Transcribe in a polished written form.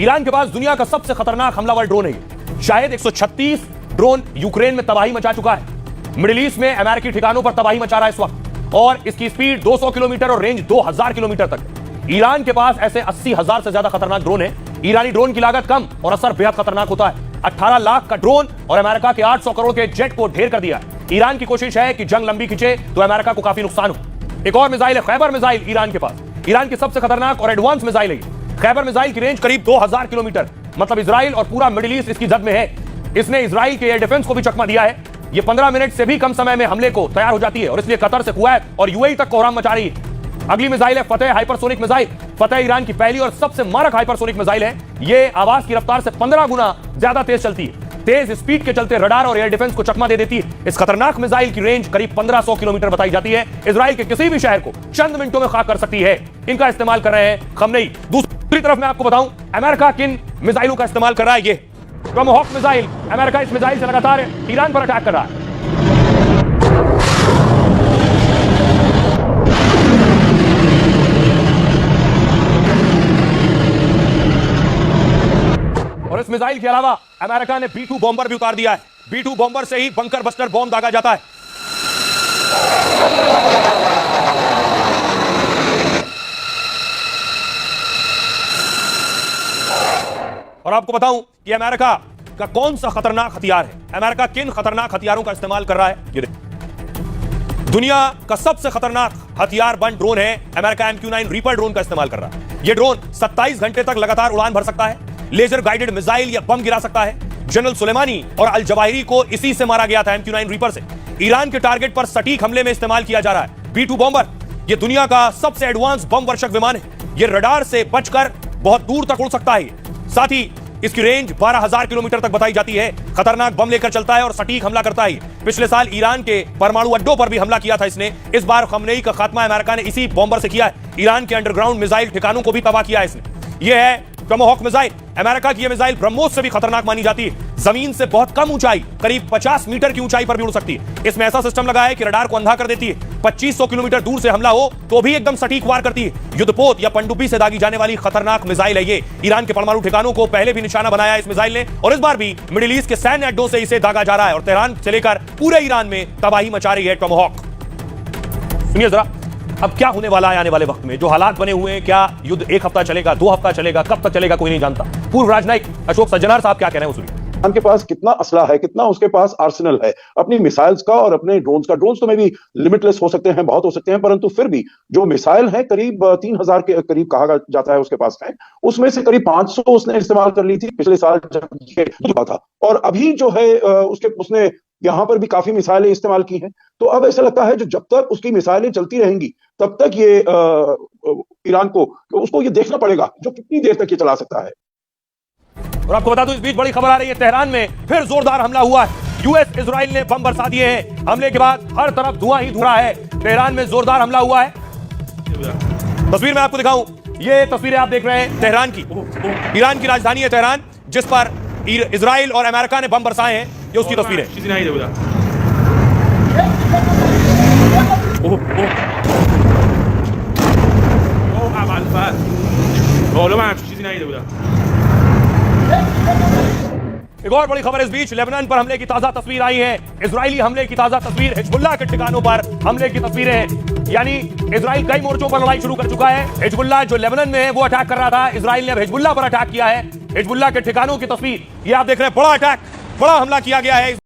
Iran के पास दुनिया का सबसे खतरनाक हमलावर ड्रोन है। शायद 136 ड्रोन यूक्रेन में तबाही मचा चुका है। मिडिल ईस्ट में अमेरिकी ठिकानों पर तबाही मचा रहा है इस वक्त, और इसकी स्पीड 200 किलोमीटर और रेंज 2000 किलोमीटर तक। ईरान के पास ऐसे 80,000 से ज्यादा खतरनाक ड्रोन है। ईरानी ड्रोन की लागत कम और असर बेहद खतरनाक होता है। 18 लाख का ड्रोन और अमेरिका के 800 करोड़ के जेट को ढेर कर दिया। ईरान की कोशिश है कि जंग लंबी खिंचे तो अमेरिका को काफी नुकसान हो। एक और मिसाइल है खैबर मिसाइल ईरान के पास। ईरान की सबसे खतरनाक और एडवांस मिसाइल है। खैबर मिसाइल की रेंज करीब 2000 किलोमीटर, मतलब इजराइल और पूरा मिडिल ईस्ट इसकी जद में है। इसने इजराइल के एयर डिफेंस को भी चकमा दिया है। ये 15 मिनट से भी कम समय में हमले को तैयार हो जाती है और इसलिए कतर से कुवैत और यूएई तक कोहराम मचा रही है। अगली मिसाइल है फतेह हाइपरसोनिक मिसाइल। फतेह ईरान की पहली और सबसे मारक हाइपरसोनिक मिसाइल है। ये आवाज की रफ्तार से 15 गुना ज्यादा तेज चलती है। तेज स्पीड के चलते रडार और एयर डिफेंस को चकमा दे देती है। इस खतरनाक मिसाइल की रेंज करीब 1500 किलोमीटर बताई जाती है। इजराइल के किसी भी शहर को चंद मिनटों में खाक कर सकती है। इनका इस्तेमाल कर रहे हैं खमनेई। दूसरी तरफ मैं आपको बताऊं अमेरिका किन मिसाइलों का इस्तेमाल कर रहा है। ये टोमाहॉक मिसाइल। अमेरिका इस मिसाइल से लगातार ईरान पर अटैक कर रहा है। और इस मिसाइल के अलावा अमेरिका ने B-2 बॉम्बर भी उतार दिया है। B-2 बॉम्बर से ही बंकर बस्टर बॉम्ब दागा जाता है। और आपको बताऊं कि अमेरिका का कौन सा खतरनाक हथियार है। अमेरिका किन खतरनाक हथियारों का इस्तेमाल कर रहा है। ये दुनिया का सबसे खतरनाक हथियार बंद ड्रोन है। अमेरिका MQ-9 रीपर ड्रोन का इस्तेमाल कर रहा है। यह ड्रोन 27 घंटे तक लगातार उड़ान भर सकता है। लेजर गाइडेड मिसाइल या बम गिरा सकता है। जनरल सुलेमानी और अल जवाहिरी को इसी से मारा गया था, MQ-9 रीपर से। ईरान के टारगेट पर सटीक हमले में इस्तेमाल किया जा रहा है B-2 बॉम्बर। यह दुनिया का सबसे एडवांस बम वर्षक विमान है। यह रडार से बचकर बहुत दूर तक उड़ सकता है। साथ ही इसकी रेंज 12,000 किलोमीटर तक बताई जाती है। खतरनाक बम लेकर चलता है और सटीक हमला करता है। पिछले साल ईरान के परमाणु अड्डों पर भी हमला किया था इसने। इस बार खमनेई का खात्मा अमेरिका ने इसी बॉम्बर से किया है। ईरान के अंडरग्राउंड मिसाइल ठिकानों को भी तबाह किया है इसने। यह है टोमाहॉक मिसाइल। अमेरिका की यह मिसाइल ब्रह्मोस से भी खतरनाक मानी जाती है। जमीन से बहुत कम ऊंचाई, करीब 50 मीटर की ऊंचाई पर भी उड़ सकती है। इसमें ऐसा सिस्टम लगा है कि रडार को अंधा कर देती है। 2500 किलोमीटर दूर से हमला हो तो भी एकदम सटीक वार करती है। युद्धपोत या पनडुब्बी से दागी जाने वाली खतरनाक मिसाइल है ये। ईरान के परमाणु ठिकानों को पहले भी निशाना बनाया है इस मिसाइल ने, और इस बार भी मिडिल ईस्ट के सैन्य अड्डों से इसे दागा जा रहा है और तेहरान से लेकर पूरे ईरान में तबाही मचा रही है टोमाहॉक। सुनिए जरा, अब क्या होने वाला है आने वाले वक्त में। जो हालात बने हुए हैं, क्या युद्ध 1 हफ्ता चलेगा, 2 हफ्ता चलेगा, कब तक चलेगा कोई नहीं जानता। पूर्व राजनयिक अशोक सज्जनार साहब क्या कह रहे हैं सुनिए। उनके पास कितना असला है, कितना उसके पास आर्सेनल है अपनी मिसाइल्स का और अपने ड्रोन्स का। ड्रोन्स तो में भी लिमिटलेस हो सकते हैं, बहुत हो सकते हैं, परंतु फिर भी जो मिसाइल है करीब 3000 के करीब कहा जाता है उसके पास है। उसमें से करीब 500 उसने इस्तेमाल कर ली थी पिछले साल जब ये हुआ था, और अभी जो है उसने यहां पर भी काफी मिसाइलें इस्तेमाल की हैं। तो अब ऐसा लगता है जो जब तक उसकी मिसाइलें चलती रहेंगी तब तक ये ईरान को उसको ये देखना पड़ेगा जो कितनी देर तक ये चला सकता है। और आपको बता दूं इस बीच बड़ी खबर आ रही है, तेहरान में फिर जोरदार हमला हुआ है। यूएस इजराइल ने बम बरसा दिए हैं। हमले के बाद हर तरफ धुआं ही धुआं है। तेहरान में जोरदार हमला हुआ है। तस्वीर में आपको दिखाऊं, ये तस्वीरें आप देख रहे हैं तेहरान की। ईरान की राजधानी है तेहरान, जिस पर इजराइल और अमेरिका ने बम बरसाए हैं। ये उसकी तस्वीर है। एक और बड़ी खबर इस बीच लेबनान पर हमले की ताजा तस्वीर आई है। इजरायली हमले की ताजा तस्वीर, हिजबुल्लाह के ठिकानों पर हमले की तस्वीरें हैं। यानी इजराइल कई मोर्चों पर लड़ाई शुरू कर चुका है। हिजबुल्लाह जो लेबनान में है वो अटैक कर रहा था, इजराइल ने अब हिजबुल्लाह पर अटैक किया है। हिजबुल्लाह के ठिकानों की तस्वीर ये आप देख रहे हैं। बड़ा अटैक, बड़ा हमला किया गया है।